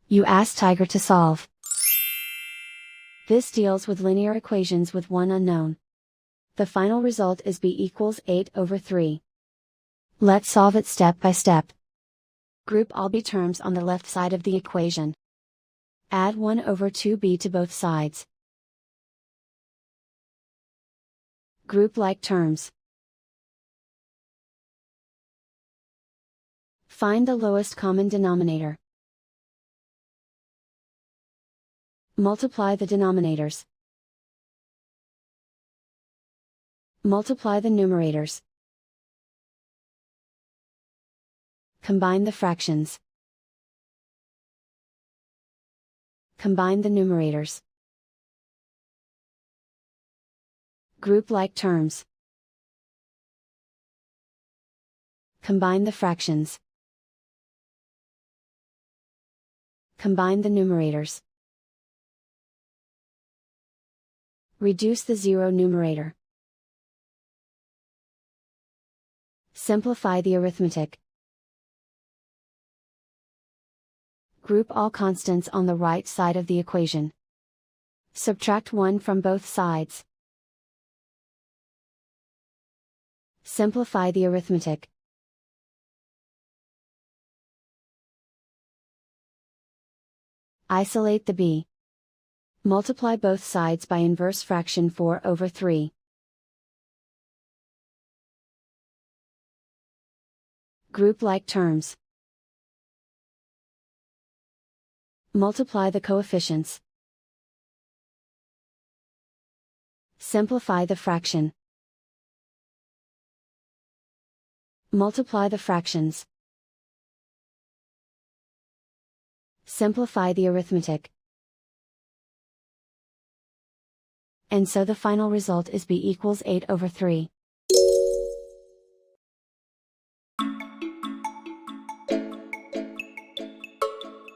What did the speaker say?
You ask Tiger to solve. This deals with linear equations with one unknown. The final result is b equals 8/3. Let's solve it step by step. Group all b terms on the left side of the equation. Add 1/2b to both sides. Group like terms. Find the lowest common denominator. Multiply the denominators. Multiply the numerators. Combine the fractions. Combine the numerators. Group like terms. Combine the fractions. Combine the numerators. Reduce the zero numerator. Simplify the arithmetic. Group all constants on the right side of the equation. Subtract 1 from both sides. Simplify the arithmetic. Isolate the b. Multiply both sides by inverse fraction 4/3. Group like terms. Multiply the coefficients. Simplify the fraction. Multiply the fractions. Simplify the arithmetic. And so the final result is b equals 8/3.